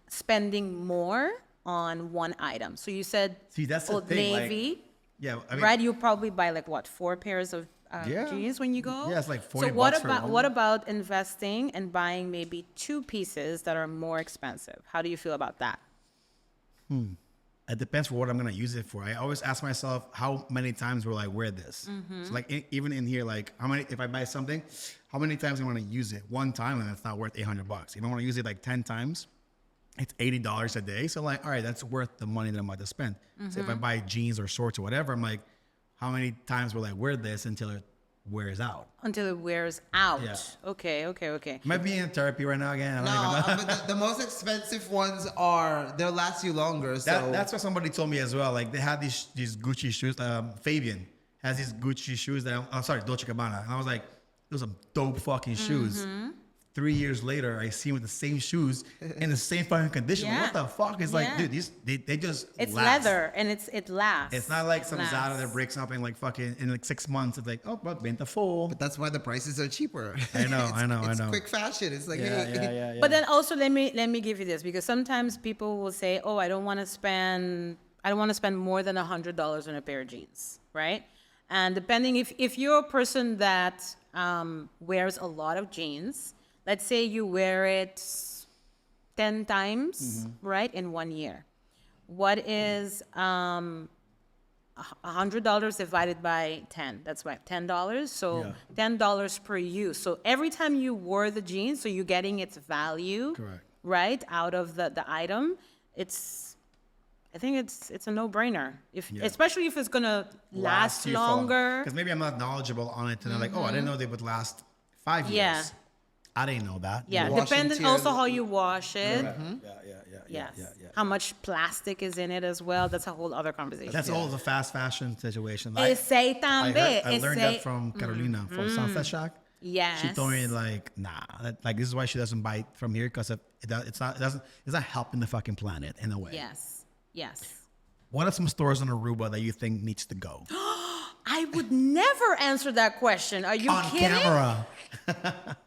spending more on one item? So you said See, that's the Old thing, like, Navy, yeah, I mean, right? You probably buy like what, 4 pairs of Yeah. jeans when you go? Yeah, it's like So 40 what bucks for about one. what about investing and buying maybe 2 pieces that are more expensive? How do you feel about that? it depends for what I'm gonna use it for. I always ask myself, how many times will I wear this? So like even in here, like if I buy something, how many times am I gonna use it? One time, and it's not worth $800. If I want to use it like 10 times, it's $80 a day. So like, all right, that's worth the money that I'm about to spend. So if I buy jeans or shorts or whatever, I'm like, how many times will I wear this until it wears out? Until it wears out. Yeah. Okay. Am I being in therapy right now again? I don't No, even know. but the most expensive ones they'll last you longer. So That's what somebody told me as well. Like they had these Gucci shoes. Fabian has these Gucci shoes Dolce Gabbana. And I was like, those are dope fucking shoes. 3 years later, I see him with the same shoes in the same fucking condition. Yeah. What the fuck? It's Yeah. like, dude, they just It's last. leather and it lasts. It's not like some Lasts. Zara that breaks up in like fucking in like 6 months. It's like, oh, but benta full. But that's why the prices are cheaper. I know, It's I know. quick fashion. It's like, Yeah, hey, yeah. But then also let me give you this, because sometimes people will say, "Oh, I don't want to spend more than $100 on a pair of jeans," right? And depending if you're a person that wears a lot of jeans, let's say you wear it 10 times, right, in 1 year. What is $100 divided by 10? That's right, $10. So Yeah. $10 per use. So every time you wore the jeans, so you're getting its value, Correct. right, out of the item. I think it's a no-brainer. Especially if it's gonna last longer. Because maybe I'm not knowledgeable on it, and they're like, oh, I didn't know they would last 5 years. Yeah. I didn't know that. Yeah, washing depending tears- also how you wash it. Yeah. Yes. How much plastic is in it as well. That's a whole other conversation. That's all the fast fashion situation. Esse também. I learned that Esse- from Carolina from Sunset Shack. Yes. She told me like, like this is why she doesn't buy it from here, because it's not helping the fucking planet in a way. Yes. What are some stores in Aruba that you think needs to go I would never answer that question. Are you on kidding? camera?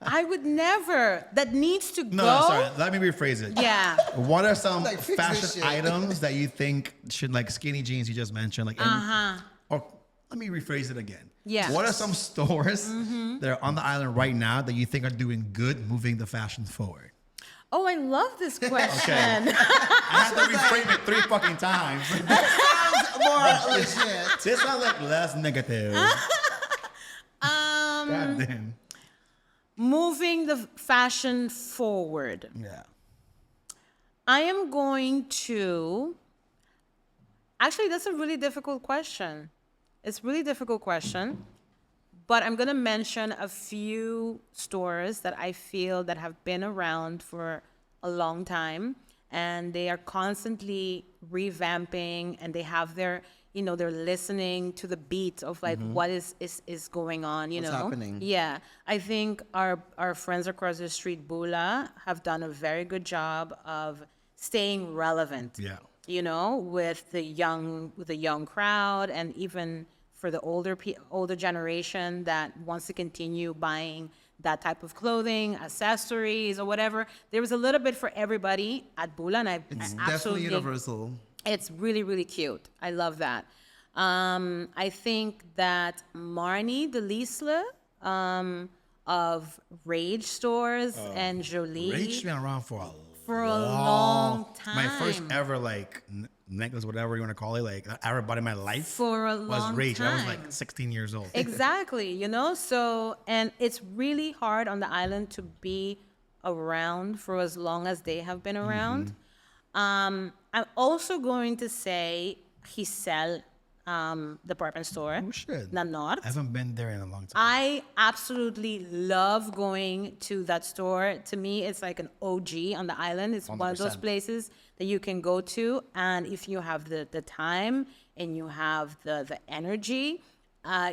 I would never. That needs to No, go. sorry. Let me rephrase it. Yeah. What are some Like, fix this fashion shit. items that you think should, like skinny jeans you just mentioned, like or let me rephrase it again. Yeah. What are some stores that are on the island right now that you think are doing good, moving the fashion forward? Oh, I love this question. I had to reframe it 3 fucking times. sounds more legit. This sounds like less negative. God damn. Moving the fashion forward. Yeah. I am going to. Actually, that's a really difficult question. It's a really difficult question. But I'm going to mention a few stores that I feel that have been around for a long time, and they are constantly revamping, and they have their, they're listening to the beat of like what is going on, What's happening. Yeah. I think our friends across the street, Bula, have done a very good job of staying relevant. Yeah. With the young crowd, and even for the older generation that wants to continue buying that type of clothing, accessories, or whatever. There was a little bit for everybody at Bula, and It's I definitely absolutely, universal. it's really, really cute. I love that. I think that Marnie Delisle of Rage Stores and Jolie. Rage been around for a long time. My first ever like necklace, whatever you want to call it, like I ever bought in my life For a was long Rage. I was time. like 16 years old. Exactly, so, and it's really hard on the island to be around for as long as they have been around. I'm also going to say Giselle department store. Oh shit. Na Norte. I haven't been there in a long time. I absolutely love going to that store. To me, it's like an OG on the island. It's one of those 100%. places that you can go to, and if you have the time and you have the energy,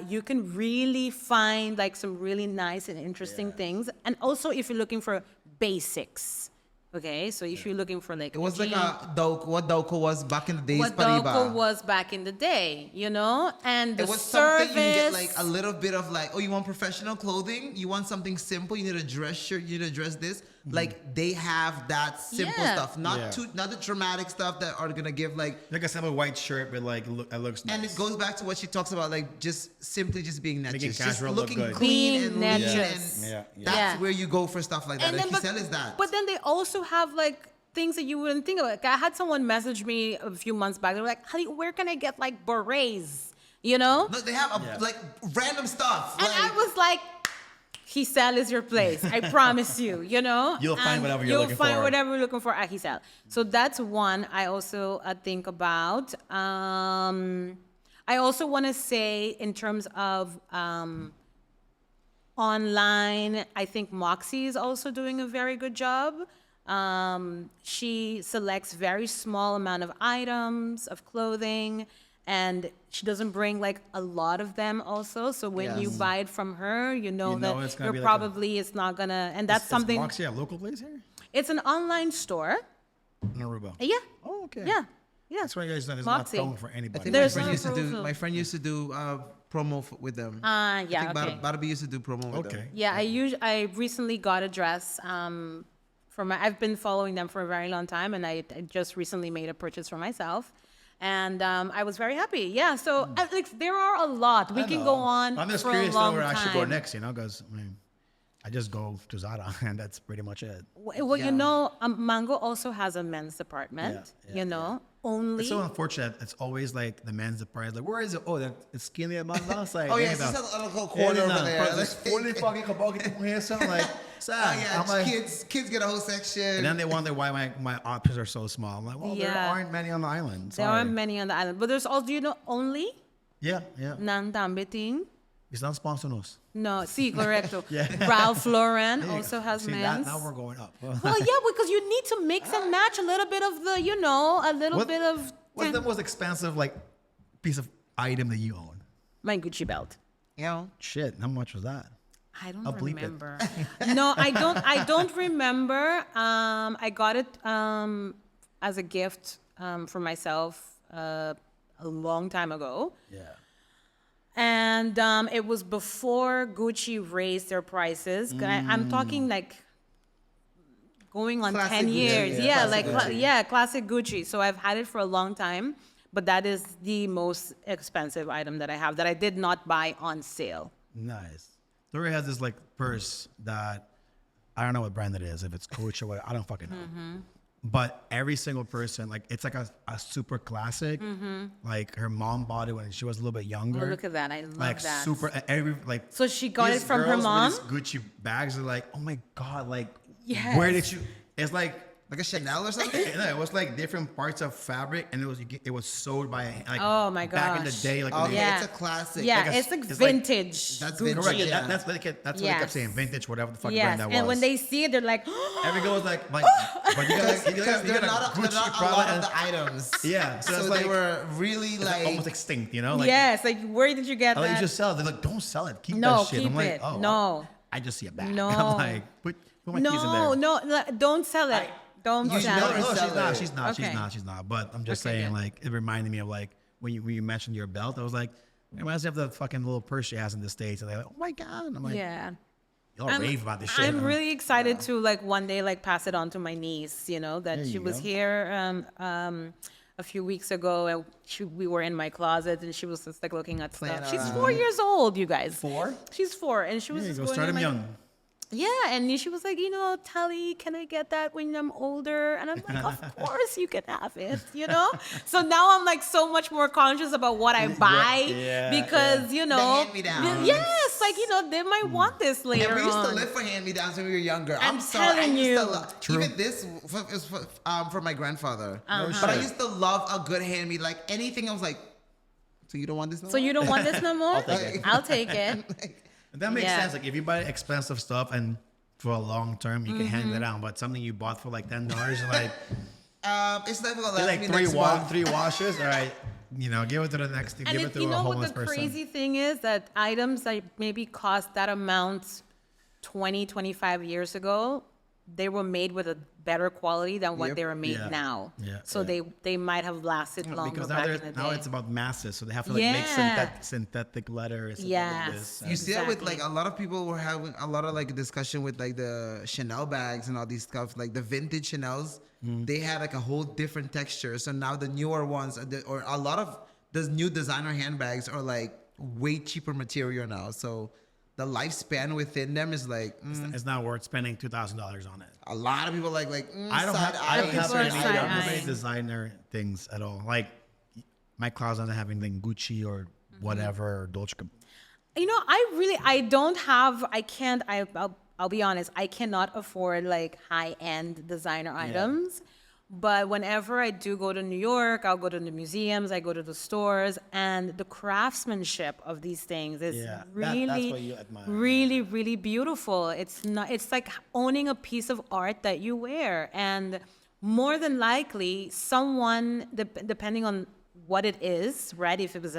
you can really find like some really nice and interesting things. And also, if you're looking for basics. Okay, so if you're looking for like It was like jean- a Doko, what Doko was back in the days, what Pariba. Doko was back in the day, you know, and the It was service. something you can get like a little bit of like, oh, you want professional clothing? You want something simple? You need a dress shirt? You need a dress this? Like they have that simple Yeah. stuff, not the dramatic stuff that are gonna give like. Like a simple white shirt with like it looks nice. And it goes back to what she talks about, like just simply just being natural, Making just casual look looking good. clean Being and natural. lean, Yes. and Yeah, yeah. that's Yeah. where you go for stuff like that. And but, Giselle is that. but then they also have like things that you wouldn't think of. Like, I had someone message me a few months back. They were like, "Honey, where can I get like berets?" You know? No, they have like random stuff. And I was like, Giselle is your place. I promise you, you know? You'll find And whatever you're looking You'll find for. whatever you're looking for at Giselle. So that's one I also think about. I also want to say in terms of online, I think Moxie is also doing a very good job. She selects very small amount of items of clothing, and she doesn't bring like a lot of them also. So when you Yes. buy it from her, you know You know that it's gonna you're be like a- probably it's not gonna, and that's Is something. Moxie a local place here It's an online store. in Aruba. Yeah. Oh, okay. Yeah. Yeah. That's why you guys know there's Moxie. not phone for I anybody. think There's my friend no used to do. proof. My friend used to do promo with them. Yeah. I think Okay. Barbie used to do promo with them. Okay. Yeah, I recently got a dress from I've been following them for a very long time, and I just recently made a purchase for myself, and I was very happy. Yeah, so like there are a lot. We I can know. go on I'm just for a curious long where I should go time. next, you know, because I just go to Zara and that's pretty much it. Well, you know, Mango also has a men's department. Yeah, yeah, you know, only. It's so unfortunate. It's always like the men's department. Like, where is it? Oh, it's skinny at my last side. Oh yeah, it's just a little corner over there. There's 40 fucking kabog here, something like, sad. Oh yeah, I'm like, kids get a whole section. and then they wonder why my options are so small. I'm like, well, there Yeah. aren't many on the island. there Sorry. aren't many on the island, but there's also, you know, only Yeah, yeah. Nan Tambiting. It's not sponsoring us. No, sí, correcto. Yeah. Ralph Lauren There you also go. has See, men's. now we're going up. Well, yeah, because you need to mix and match a little bit of the, you know, a little What- bit of What's the most expensive like piece of item that you own? my Gucci belt. Shit, how much was that? I don't I'll bleep it. remember. No, I don't. I don't remember. I got it as a gift for myself a long time ago, Yeah. and it was before Gucci raised their prices. I'm talking like going on Classic 10 Gucci, years. yeah. Yeah, Classic like Gucci. classic Gucci. So I've had it for a long time, but that is the most expensive item that I have that I did not buy on sale. Nice. Tori has this like purse that I don't know what brand it is, if it's Coach or what, I don't fucking know. Mm-hmm. But every single person, like it's like a super classic. Like her mom bought it when she was a little bit younger. Mm-hmm. Oh, look at that. I love like that. super every like. So she got these it from her girls with mom? these Gucci bags are like, oh my god, like Yes. where did you? It's like. Like a Chanel or something? It was like different parts of fabric, and it was sewed by like Oh my back in the gosh. day, like Okay, Yeah. it's a classic. Yeah, like a- it's like it's like- vintage. That's Gucci. vintage, correct. yeah. That's what they kept Yes. saying, vintage, whatever the fuck Yes, brand that was. and when they see it, they're like, every girl was like, but you got Because you they're got a not Gucci a Prada, lot of and the items. Yeah, so So, it's they like- were really it's like almost extinct, you know? Like, yes, like where did you get I like, that? you just sell it. They're like, don't sell it. Keep No, that shit. keep I'm like, it. oh, No. I just see it back. No. I'm like, put my keys in No, there. no, don't sell it. Don't You sell never it. No, sell she's not. it. She's not. Okay. She's not. But I'm just Okay, saying, good. like, it reminded me of like when you mentioned your belt. I was like, it reminds me of the fucking little purse she has in the States. And they're like, oh my god. And I'm like, Yeah. y'all rave about this shit. I'm really excited to like one day like pass it on to my niece. You know that There she you was go. here a few weeks ago, and we were in my closet, and she was just like looking at Playing stuff. She's around. 4 years old, you guys. 4? She's 4, and she was There you just go. going Start in him my- young. Yeah, and she was like, you know, Tally, can I get that when I'm older? And I'm like, of course you can have it, you know? So now I'm like so much more conscious about what I buy yeah, because, you know, hand-me-downs. yes, like, you know, they might want this later And we used on. to live for hand-me-downs when we were younger. I'm sorry, I telling used you. to love, even this is for my grandfather. But I used to love a good hand-me. Like anything, I was like, so you don't want this no So you don't want this no more? take it. I'll take it. That makes Yeah. sense. Like if you buy expensive stuff and for a long term, you can hand Mm-hmm. it down. But something you bought for like $10, like It's never gonna they're last like me three next month. three washes. All right, give it to the next. And Give it if, to you a know what homeless the person. crazy thing is? That items that maybe cost that amount 20, 25 years ago, they were made with a better quality than what Yep. they were made Yeah. now. Yeah. So they might have lasted longer Because back now, in the day. now it's about masses, so they have to like make Yeah. synthetic leather. Synthetic Yes. this, You see that with Exactly. like a lot of people were having a lot of like discussion with like the Chanel bags and all these stuff, like the vintage Chanels. They had like a whole different texture. So now the newer ones, or a lot of the new designer handbags are like way cheaper material now. So the lifespan within them is like It's not worth spending $2,000 on it. a lot of people like I don't have side-eye. People are any side-eyeing. designer things at all. Like my closet doesn't have anything Gucci or whatever or Dolce. You know, I'll be honest, I cannot afford like high-end designer items. But whenever I do go to New York, I'll go to the museums, I go to the stores, and the craftsmanship of these things is Yeah, that's really, what you admire. really, really beautiful. It's like owning a piece of art that you wear. And more than likely, someone, depending on what it is, right? If it was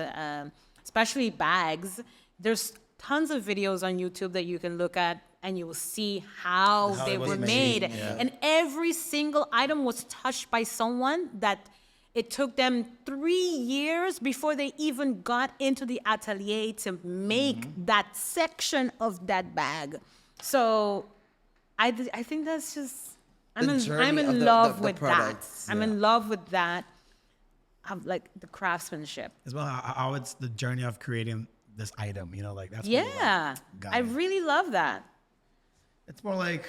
especially bags, there's tons of videos on YouTube that you can look at and you will see how How they it was were made, made. yeah. And every single item was touched by someone that it took them 3 years before they even got into the atelier to make that section of that bag. So I think that's just, I'm The in journey of love the with that. products. I'm in love with that, of like the craftsmanship. As well, how it's the journey of creating this item. You know, like that's what you Yeah, Got I it. really love that. It's more like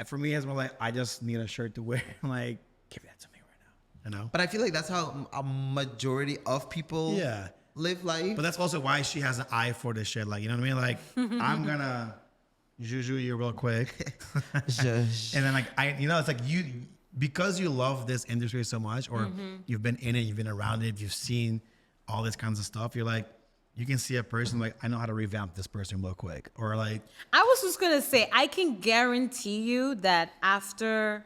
for me, it's more like I just need a shirt to wear. Like, give that to me right now. You know. But I feel like that's how a majority of people Yeah. live life. But that's also why she has an eye for this shit. Like, you know what I mean? Like, I'm gonna Zhuzhed you real quick. Zhuzhed. And then like it's like because you love this industry so much, or you've been in it, you've been around it, you've seen all this kinds of stuff, you're like, you can see a person like, I know how to revamp this person real quick. Or like, I was just gonna say, I can guarantee you that after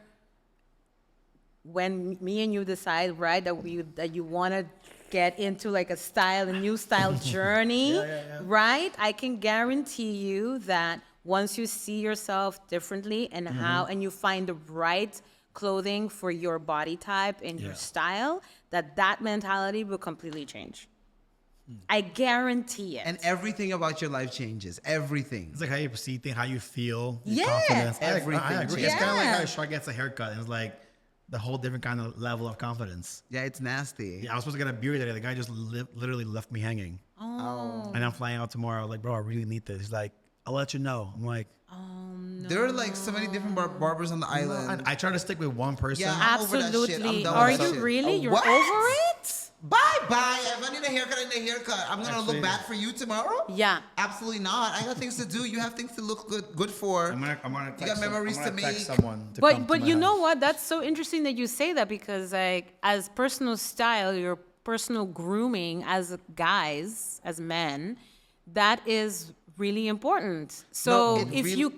when me and you decide, right, that you want to get into like a new style journey, right? I can guarantee you that once you see yourself differently and and you find the right clothing for your body type and your style, that mentality will completely change. I guarantee it. And everything about your life changes. Everything. it's like how you see things, how you feel, your Yeah, confidence. everything I agree. It's kind of like Yeah. how a shark gets a haircut. It's like the whole different kind of level of confidence. Yeah, it's nasty. Yeah, I was supposed to get a beard today. The guy just literally left me hanging. Oh. And I'm flying out tomorrow. Like, bro, I really need this. He's like, I'll let you know. I'm like, There are like so many different barbers on the island. and I try to stick with one person. Yeah. I'm over that shit. I'm Absolutely. done Are with that you shit. really? Oh, You're what? over it? Bye. If I need a haircut, I need a haircut. I'm gonna Actually- look bad for you tomorrow? Yeah. Absolutely not. I got things to do. You have things to look good for. I'm gonna text, You got memories I'm gonna to text make. someone to come to But my you know house. what? That's so interesting that you say that, because like as personal style, your personal grooming as guys, as men, that is really important. So No, it if really-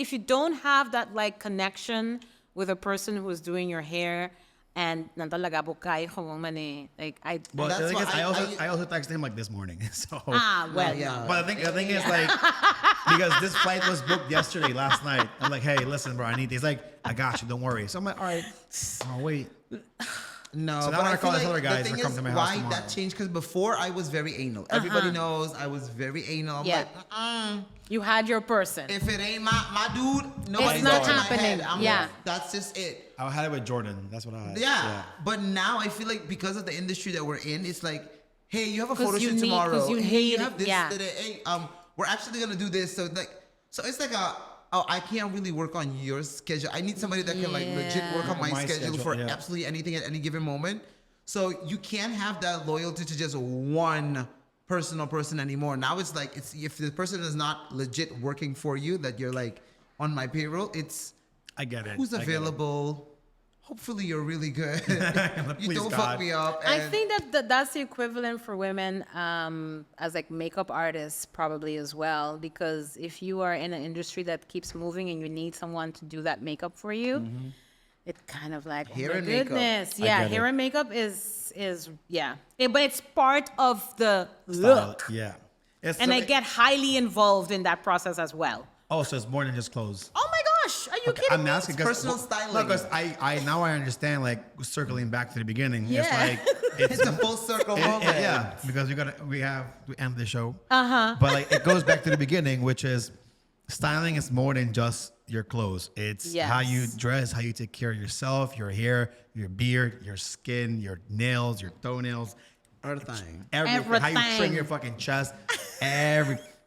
if you don't have that like connection with a person who is doing your hair, and nantalaga bukay like I But That's the thing why is, I also texted him like this morning. So, well yeah. but the thing is like, because this flight was booked yesterday, last night. I'm like, hey, listen, bro, I need this. He's like, I got you, don't worry. So I'm like, all right, I'll wait. No, So now but I I call feel these like other guys the to thing come is to my house why tomorrow. that changed, because before I was very anal. Everybody knows I was very anal. I'm Yeah. like, you had your person. if it ain't my dude, nobody's not touching my happening. head. I'm Yeah. like, that's just it. I had it with Jordan. That's what I had. Yeah. But now I feel like because of the industry that we're in, it's like, hey, you have a 'Cause photo you shoot need- tomorrow. 'cause you Hey, you need- have this yeah. today. Hey, we're actually gonna do this. So it's like I can't really work on your schedule. I need somebody that can like legit work on my, My schedule, schedule, for yeah. absolutely anything at any given moment. So you can't have that loyalty to just one personal person anymore. Now it's like if the person is not legit working for you, that you're like on my payroll, it's I get it. who's I get it. available. Hopefully you're really good. You Please, don't God. fuck me up. I and- think that's the equivalent for women as like makeup artists probably as well, because if you are in an industry that keeps moving and you need someone to do that makeup for you, it's kind of like, Hair oh my and makeup. goodness. I Yeah, get hair it. and makeup is yeah. But it's part of the Style, look. Yeah. It's And I like- get highly involved in that process as well. Oh, so it's more than just clothes. Oh my you kidding I'm me? asking It's personal styling. because I now I understand, like, circling back to the beginning. Yeah. It's like It's a full circle moment. yeah, because we have to end the show. But like it goes back to the beginning, which is styling is more than just your clothes. It's how you Yes. dress, how you take care of yourself, your hair, your beard, your skin, your nails, your toenails, Everything. everything. How you trim Everything. your fucking chest.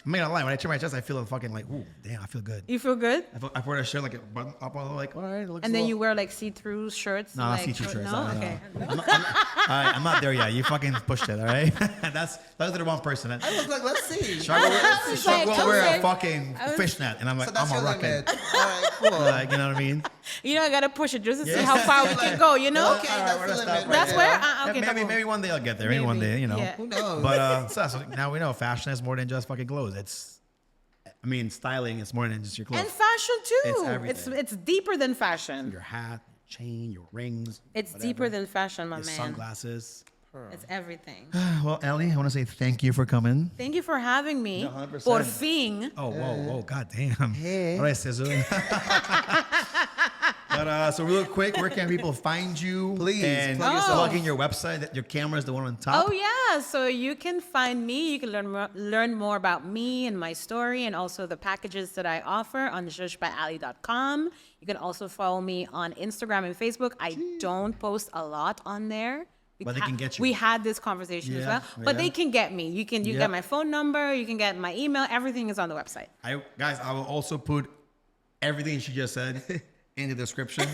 I'm not gonna lie. When I trim my chest, I feel fucking like, ooh, damn, I feel good. You feel good? I put a shirt like a button up, all like, all right, it looks. And then a you little- wear like see-through shirts? No, not like, see-through shirts. No? No. Okay. All right, I'm not there yet. You fucking pushed it. All right, that's the wrong person. I was like, let's see. Shark will, was Shark like, will wear a okay. fucking fishnet, and I'm like, So that's I'm your a rocket. limit. All right, cool. Like, you know what I mean? You know, I gotta push it just to see Yeah. how far we can go, you know? Okay, All right, that's we're the gonna limit. stop right That's there. where? Okay, maybe come on. maybe one day I'll get there. Maybe one day, you know. Yeah. Who knows? But so now we know fashion is more than just fucking clothes. Styling is more than just your clothes. And fashion too. It's It's everything. deeper than fashion. Your hat, your chain, your rings. It's whatever. deeper than fashion, my Your man. sunglasses. It's everything. Well, Ellie, I want to say thank you for coming. Thank you for having me. Yeah, 100%. Por fin. Oh, whoa, goddamn. Hey. All right, Sizzle. But so real quick, where can people find you? Please, and plug yourself. plug in your website. That your camera is the one on top. Oh yeah, so you can find me. You can learn more about me and my story, and also the packages that I offer on zhuzhedbyali.com. You can also follow me on Instagram and Facebook. I don't post a lot on there. But they can get you. We had this conversation as Yeah, well, but yeah. they can get me. You Yeah. get my phone number. You can get my email. Everything is on the website. Guys, I will also put everything she just said in the description.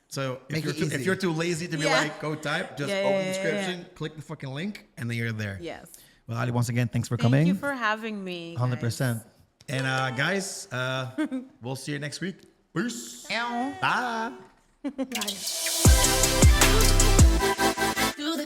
So Make it if easy. you're too lazy to be Yeah. like, go type, just Yeah, open yeah, the yeah, description, click the fucking link, and then you're there. Yes. Well, Ali, once again, thanks for Thank coming. you for having me. 100%. And guys, we'll see you next week. Peace. Bye. Guys. Do the